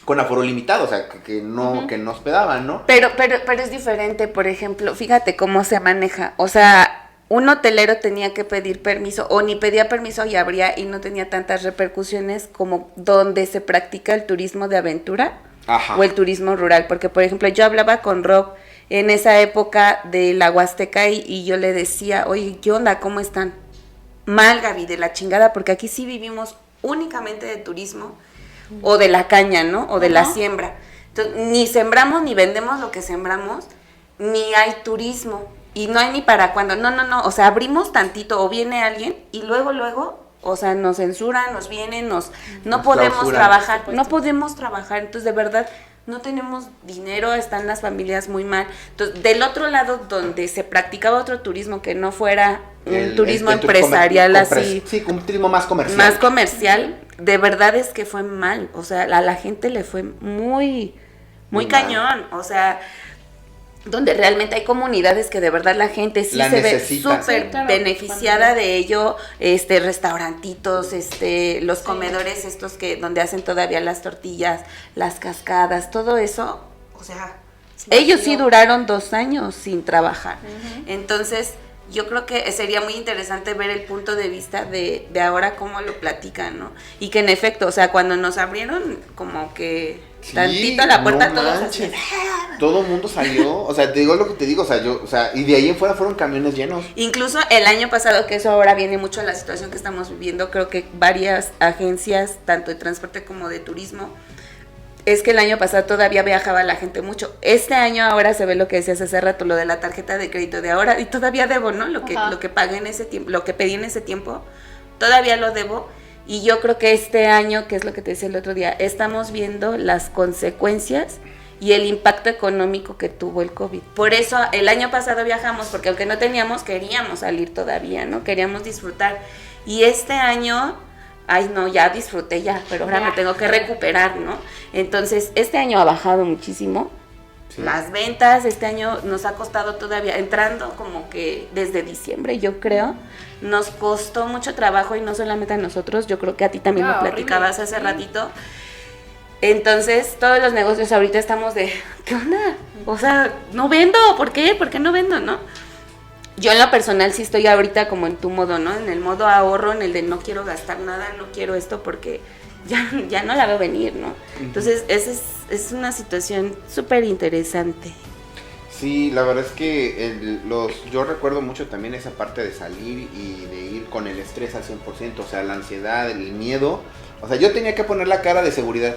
con aforo limitado, o sea, que no hospedaban, ¿no? Pero es diferente, por ejemplo, fíjate cómo se maneja, o sea, un hotelero tenía que pedir permiso, o ni pedía permiso y abría y no tenía tantas repercusiones como donde se practica el turismo de aventura. Ajá. O el turismo rural, porque por ejemplo yo hablaba con Rob en esa época de la Huasteca y yo le decía, oye, ¿qué onda? ¿Cómo están? Mal, Gaby, de la chingada, porque aquí sí vivimos únicamente de turismo, o de la caña, ¿no? O de la siembra. Entonces, ni sembramos ni vendemos lo que sembramos, ni hay turismo, y no hay ni para cuándo. No, o sea, abrimos tantito, o viene alguien, y luego, o sea, nos censuran, nos vienen, no podemos trabajar, entonces de verdad, no tenemos dinero, están las familias muy mal. Entonces, del otro lado, donde se practicaba otro turismo que no fuera un turismo empresarial así. Sí, un turismo más comercial. Más comercial, de verdad es que fue mal, o sea, a la gente le fue muy cañón, o sea, donde realmente hay comunidades que de verdad la gente sí se ve súper beneficiada de ello, restaurantitos, los comedores estos donde hacen todavía las tortillas, las cascadas, todo eso, o sea, ellos sí duraron 2 años sin trabajar. Entonces, yo creo que sería muy interesante ver el punto de vista de ahora cómo lo platican, ¿no? Y que en efecto, o sea, cuando nos abrieron como que tantito la puerta, todos así. Todo el mundo salió, o sea, te digo lo que te digo, o sea, y de ahí en fuera fueron camiones llenos. Incluso el año pasado, que eso ahora viene mucho a la situación que estamos viviendo, creo que varias agencias, tanto de transporte como de turismo, es que el año pasado todavía viajaba la gente mucho. Este año ahora se ve lo que decías hace rato, lo de la tarjeta de crédito de ahora, y todavía debo, ¿no? Lo que pagué en ese tiempo, lo que pedí en ese tiempo, todavía lo debo. Y yo creo que este año, que es lo que te decía el otro día, estamos viendo las consecuencias y el impacto económico que tuvo el COVID. Por eso el año pasado viajamos, porque aunque no teníamos, queríamos salir todavía, ¿no? Queríamos disfrutar. Y este año ay no, ya disfruté ya, pero ahora Ya. me tengo que recuperar, ¿no? Entonces, este año ha bajado muchísimo. Sí. Las ventas este año nos ha costado todavía, entrando como que desde diciembre, yo creo, nos costó mucho trabajo y no solamente a nosotros, yo creo que a ti también No, lo platicabas horrible, hace sí. ratito. Entonces, todos los negocios ahorita estamos de, ¿qué onda? O sea, no vendo, ¿por qué? ¿Por qué no vendo, no? Yo en lo personal sí estoy ahorita como en tu modo, ¿no? En el modo ahorro, en el de no quiero gastar nada, no quiero esto porque ya no la veo venir, ¿no? Entonces, esa es una situación súper interesante. Sí, la verdad es que yo recuerdo mucho también esa parte de salir y de ir con el estrés al 100%, o sea, la ansiedad, el miedo. O sea, yo tenía que poner la cara de seguridad.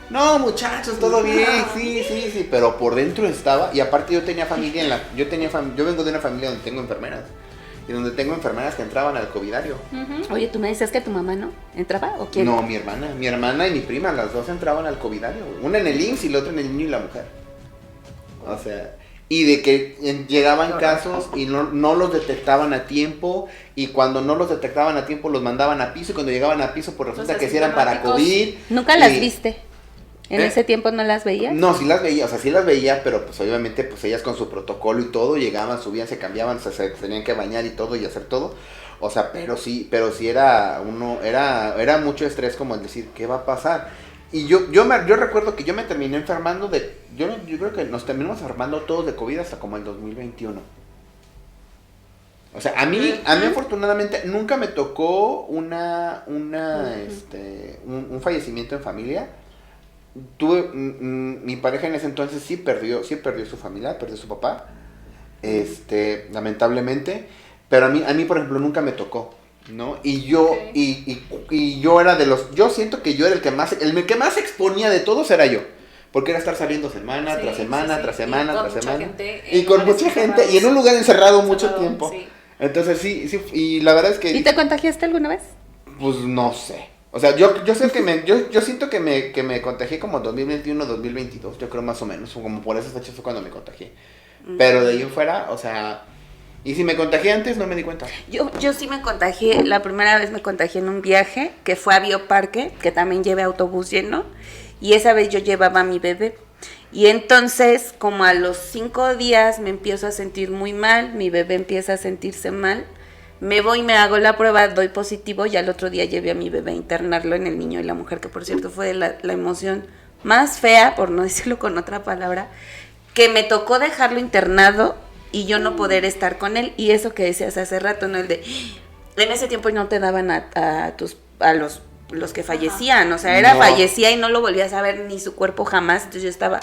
No, muchachos, todo bien, sí, pero por dentro estaba, y aparte yo tenía familia yo vengo de una familia donde tengo enfermeras, y donde tengo enfermeras que entraban al covidario. Oye, tú me decías que tu mamá no entraba o quién? No, mi hermana y mi prima, las dos entraban al covidario, güey. Una en el IMSS y la otra en el niño y la mujer. O sea, y de que llegaban casos y no los detectaban a tiempo, y cuando no los detectaban a tiempo los mandaban a piso, y cuando llegaban a piso pues resulta Los que sí eran para asintomáticos. COVID. ¿Nunca las y- viste? ¿En ¿Eh? ese tiempo no las veías? No, sí las veía, o sea, sí las veía, pero pues obviamente pues ellas con su protocolo y todo, llegaban, subían, se cambiaban, se tenían que bañar y todo y hacer todo. O sea, pero sí era mucho estrés como el decir, ¿qué va a pasar? Y yo recuerdo que yo me terminé enfermando yo creo que nos terminamos enfermando todos de COVID hasta como el 2021. O sea, a mí afortunadamente nunca me tocó un fallecimiento en familia. Mi pareja en ese entonces sí perdió su familia, perdió su papá, lamentablemente, pero a mí por ejemplo nunca me tocó, ¿no? Y yo, Ok. y yo era yo siento que yo era el que más se exponía de todos era yo, porque era estar saliendo semana Sí, tras semana, sí, tras sí. semana, Y con tras mucha semana, gente y en con lugares mucha gente, encerrados. y en un lugar encerrado mucho Encerrado, tiempo, sí. entonces sí, y la verdad es que... ¿Y te contagiaste alguna vez? Pues no sé. O sea, yo sé que yo siento que me contagié como 2021, 2022, yo creo más o menos, como por esas fechas fue cuando me contagié. Pero de ahí en fuera, o sea, y si me contagié antes no me di cuenta. Yo sí me contagié, la primera vez me contagié en un viaje que fue a Bioparque, que también llevé autobús lleno, y esa vez yo llevaba a mi bebé. Y entonces, como a los 5 días me empiezo a sentir muy mal, mi bebé empieza a sentirse mal, me voy, me hago la prueba, doy positivo, y al otro día llevé a mi bebé a internarlo en el niño y la mujer, que por cierto fue la emoción más fea, por no decirlo con otra palabra, que me tocó dejarlo internado y yo no poder estar con él. Y eso que decías hace rato, ¿no? El de, en ese tiempo no te daban a los que fallecían, o sea, No. fallecía y no lo volvías a ver ni su cuerpo jamás. Entonces yo estaba,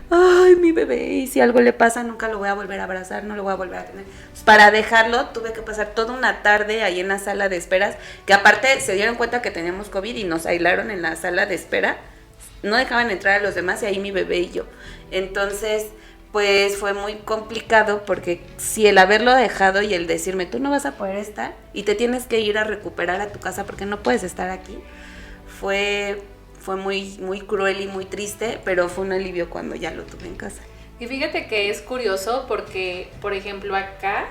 ay, mi bebé, y si algo le pasa nunca lo voy a volver a abrazar, no lo voy a volver a tener. Pues para dejarlo tuve que pasar toda una tarde ahí en la sala de esperas, que aparte se dieron cuenta que teníamos COVID y nos aislaron en la sala de espera, no dejaban entrar a los demás, y ahí mi bebé y yo. Entonces, pues fue muy complicado, porque si el haberlo dejado y el decirme, tú no vas a poder estar y te tienes que ir a recuperar a tu casa porque no puedes estar aquí, fue muy, muy cruel y muy triste, pero fue un alivio cuando ya lo tuve en casa. Y fíjate que es curioso porque, por ejemplo, acá,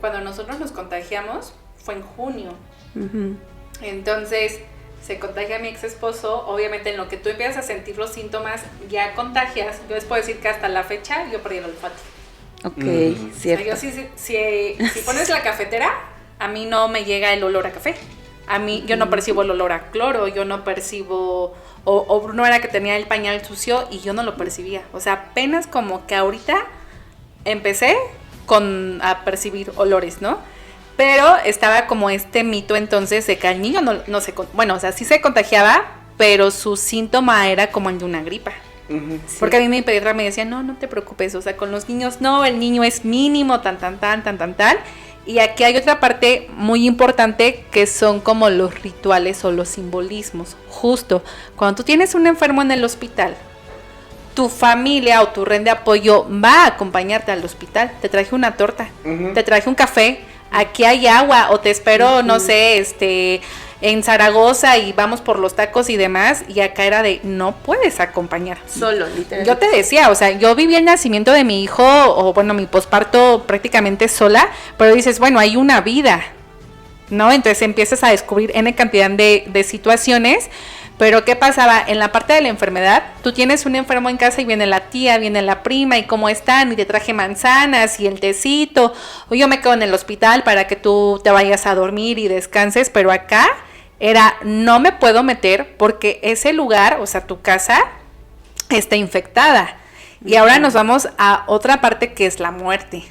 cuando nosotros nos contagiamos, fue en junio. Ujú. Entonces, se contagia mi ex esposo. Obviamente, en lo que tú empiezas a sentir los síntomas, ya contagias. Yo les puedo decir que hasta la fecha yo perdí el olfato. Ok, Mm. O sea, cierto. yo si pones la cafetera, a mí no me llega el olor a café. A mí, yo no percibo el olor a cloro, yo no percibo, o no era que tenía el pañal sucio y yo no lo percibía. O sea, apenas como que ahorita empecé a percibir olores, ¿no? Pero estaba como este mito entonces de que al niño no se, bueno, o sea, sí se contagiaba, pero su síntoma era como el de una gripa. Ujú. Sí. Porque a mí mi pediatra me decía, no te preocupes, o sea, con los niños no, el niño es mínimo, tan. Y aquí hay otra parte muy importante que son como los rituales o los simbolismos. Justo, cuando tú tienes un enfermo en el hospital, tu familia o tu red de apoyo va a acompañarte al hospital. Te traje una torta, Ujú. te traje un café, aquí hay agua, o te espero, no sé, en Zaragoza y vamos por los tacos y demás, y acá era de, no puedes acompañar. Solo, literalmente. Yo te decía, o sea, yo viví el nacimiento de mi hijo, o bueno, mi posparto prácticamente sola, pero dices, bueno, hay una vida. ¿no? Entonces empiezas a descubrir N cantidad de situaciones. Pero ¿qué pasaba? En la parte de la enfermedad, tú tienes un enfermo en casa y viene la tía, viene la prima, y cómo están, y te traje manzanas y el tecito, o yo me quedo en el hospital para que tú te vayas a dormir y descanses, pero acá era, no me puedo meter porque ese lugar, o sea, tu casa, está infectada. Y ahora nos vamos a otra parte que es la muerte.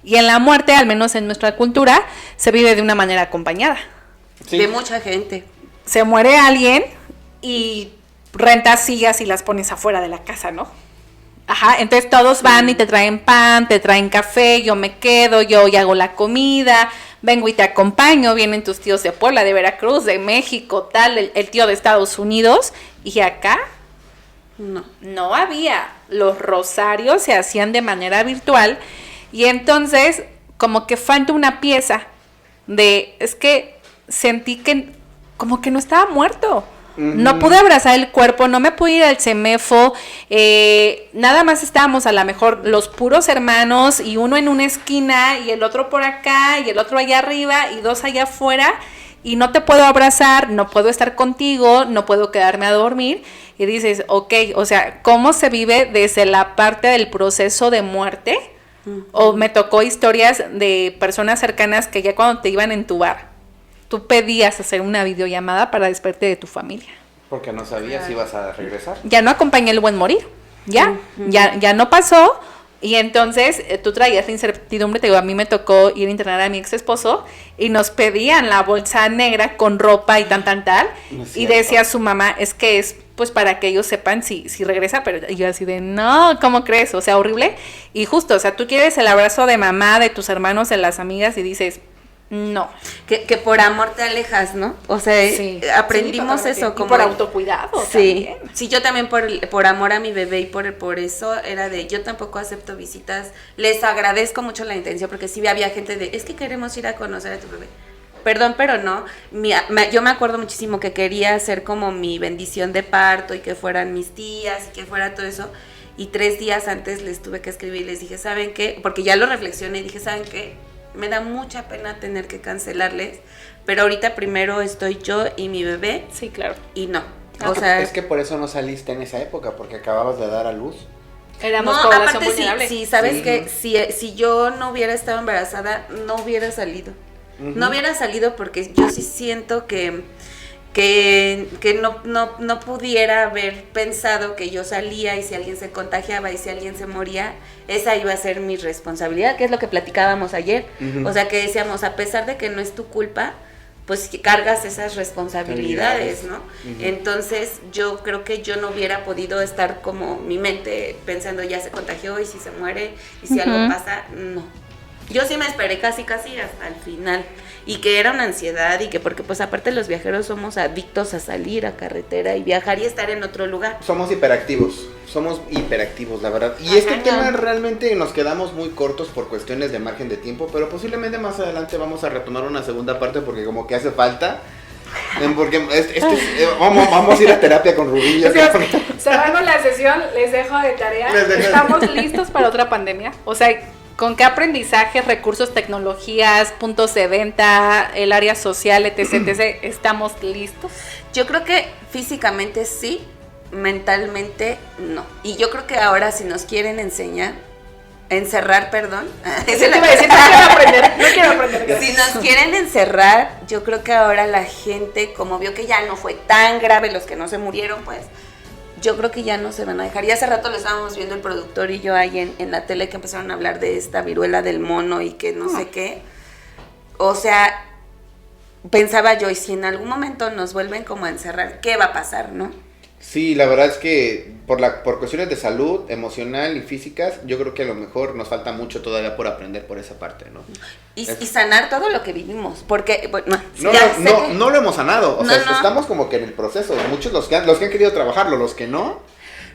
Y en la muerte, al menos en nuestra cultura, se vive de una manera acompañada. Sí. De mucha gente. Se muere alguien y rentas sillas y las pones afuera de la casa, ¿no? Ajá, entonces todos van y te traen pan, te traen café, yo me quedo, yo y hago la comida, vengo y te acompaño, vienen tus tíos de Puebla, de Veracruz, de México, tal, el tío de Estados Unidos, y acá no había. Los rosarios se hacían de manera virtual, y entonces como que falta una pieza es que sentí que como que no estaba muerto. No pude abrazar el cuerpo, no me pude ir al CEMEFO, nada más estábamos a lo mejor los puros hermanos y uno en una esquina y el otro por acá y el otro allá arriba y dos allá afuera, y no te puedo abrazar, no puedo estar contigo, no puedo quedarme a dormir, y dices, ok, o sea, ¿cómo se vive desde la parte del proceso de muerte? O me tocó historias de personas cercanas que ya cuando te iban a entubar, tú pedías hacer una videollamada para despertarte de tu familia. Porque no sabías si ibas a regresar. Ya no acompañé el buen morir, ya no pasó, y entonces tú traías la incertidumbre. Te digo, a mí me tocó ir a internar a mi ex esposo y nos pedían la bolsa negra con ropa y tal, no y decía su mamá, es que es pues para que ellos sepan si regresa, pero yo así de, no, ¿cómo crees? O sea, horrible, y justo, o sea, tú quieres el abrazo de mamá, de tus hermanos, de las amigas, y dices, no. Que por amor te alejas, ¿no? O sea, sí, aprendimos eso. Como por autocuidado. Sí, también. Sí, yo también por amor a mi bebé y por eso era de, yo tampoco acepto visitas. Les agradezco mucho la intención, porque sí había gente de, es que queremos ir a conocer a tu bebé. Perdón, pero no. Yo me acuerdo muchísimo que quería hacer como mi bendición de parto y que fueran mis tías y que fuera todo eso. Y 3 días antes les tuve que escribir y les dije, ¿saben qué? Porque ya lo reflexioné y dije, ¿saben qué? Me da mucha pena tener que cancelarles, pero ahorita primero estoy yo y mi bebé. Sí, claro. Y no. O sea, es que por eso no saliste en esa época, porque acababas de dar a luz. Éramos población aparte vulnerable. sí, sabes que si yo no hubiera estado embarazada, no hubiera salido. No hubiera salido porque yo sí siento que no pudiera haber pensado que yo salía y si alguien se contagiaba y si alguien se moría, esa iba a ser mi responsabilidad, que es lo que platicábamos ayer. O sea, que decíamos, a pesar de que no es tu culpa, pues cargas esas responsabilidades, ¿no? Entonces yo creo que yo no hubiera podido estar como mi mente pensando, ya se contagió y si se muere y si algo pasa, no. Yo sí me esperé casi hasta el final, y que era una ansiedad, y que porque pues aparte los viajeros somos adictos a salir a carretera y viajar y estar en otro lugar. Somos hiperactivos, la verdad. Y este tema realmente nos quedamos muy cortos por cuestiones de margen de tiempo, pero posiblemente más adelante vamos a retomar una segunda parte porque como que hace falta. Porque vamos a ir a terapia con Rubí. Cerrando la sesión, les dejo de tarea. Estamos listos para otra pandemia. O sea, ¿con qué aprendizaje, recursos, tecnologías, puntos de venta, el área social, etc, estamos listos? Yo creo que físicamente sí, mentalmente no. Y yo creo que ahora si nos quieren encerrar, perdón. Eso te iba a decir, no quiero aprender. Si nos quieren encerrar, yo creo que ahora la gente, como vio que ya no fue tan grave, los que no se murieron, pues yo creo que ya no se van a dejar. Y hace rato lo estábamos viendo el productor y yo ahí en la tele, que empezaron a hablar de esta viruela del mono y que no sé qué. O sea, pensaba yo, y si en algún momento nos vuelven como a encerrar, ¿qué va a pasar, no? Sí, la verdad es que por cuestiones de salud emocional y físicas, yo creo que a lo mejor nos falta mucho todavía por aprender por esa parte, ¿no? Y sanar todo lo que vivimos, porque bueno, no lo hemos sanado, o sea, estamos como que en el proceso. Muchos los que han querido trabajarlo, los que no.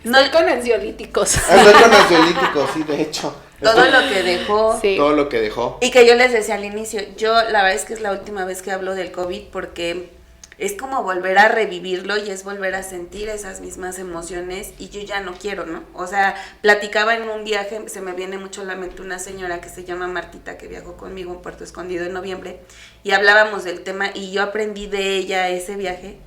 Estoy con ansiolíticos. Estoy con ansiolíticos, sí, de hecho. Todo lo que dejó. Sí. Todo lo que dejó. Y que yo les decía al inicio, yo la verdad es que es la última vez que hablo del COVID, porque es como volver a revivirlo y es volver a sentir esas mismas emociones y yo ya no quiero, ¿no? O sea, platicaba en un viaje, se me viene mucho a la mente una señora que se llama Martita, que viajó conmigo en Puerto Escondido en noviembre, y hablábamos del tema y yo aprendí de ella ese viaje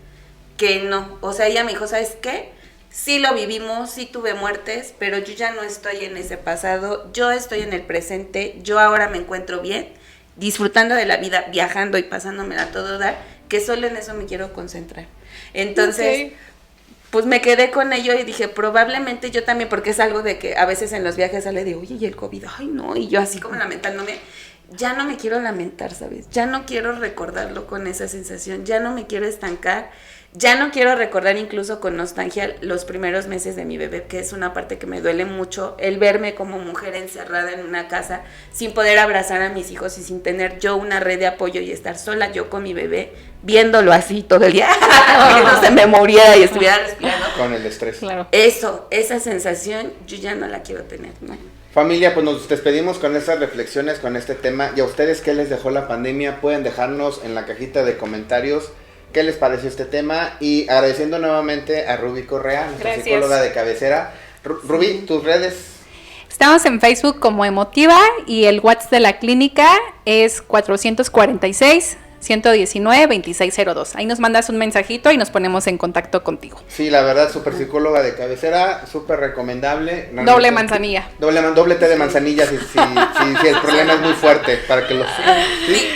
que no, o sea, ella me dijo, ¿sabes qué? Sí lo vivimos, sí tuve muertes, pero yo ya no estoy en ese pasado, yo estoy en el presente, yo ahora me encuentro bien, disfrutando de la vida, viajando y pasándomela a todo dar, que solo en eso me quiero concentrar. Entonces, pues me quedé con ello y dije, probablemente yo también, porque es algo de que a veces en los viajes sale de, oye, y el COVID, ay no, y yo así como lamentándome, ya no me quiero lamentar, ¿sabes? Ya no quiero recordarlo con esa sensación, ya no me quiero estancar, ya no quiero recordar incluso con nostalgia los primeros meses de mi bebé, que es una parte que me duele mucho, el verme como mujer encerrada en una casa, sin poder abrazar a mis hijos y sin tener yo una red de apoyo y estar sola yo con mi bebé, viéndolo así todo el día, que no se me muriera y estuviera respirando. Con el estrés. Claro. Eso, esa sensación, yo ya no la quiero tener, ¿no? Familia, pues nos despedimos con estas reflexiones, con este tema. Y a ustedes, ¿qué les dejó la pandemia? Pueden dejarnos en la cajita de comentarios qué les pareció este tema. Y agradeciendo nuevamente a Rubí Correa, nuestra psicóloga de cabecera. Rubí, tus redes. Estamos en Facebook como Emotiva y el WhatsApp de la clínica es 446-119-2602. Ahí nos mandas un mensajito y nos ponemos en contacto contigo. Sí, la verdad, súper psicóloga de cabecera, súper recomendable. Doble manzanilla. Doble té de manzanilla si el problema es muy fuerte, para que los... ¿sí?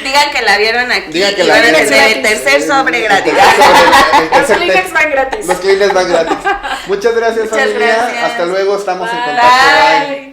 Digan que la vieron aquí. Digan que y la van a vieron. tener el tercer sobre gratis. Los Kleenex van gratis. Los Kleenex van gratis. Muchas gracias, Muchas familia. gracias. Hasta luego, estamos en Bye. contacto. Bye.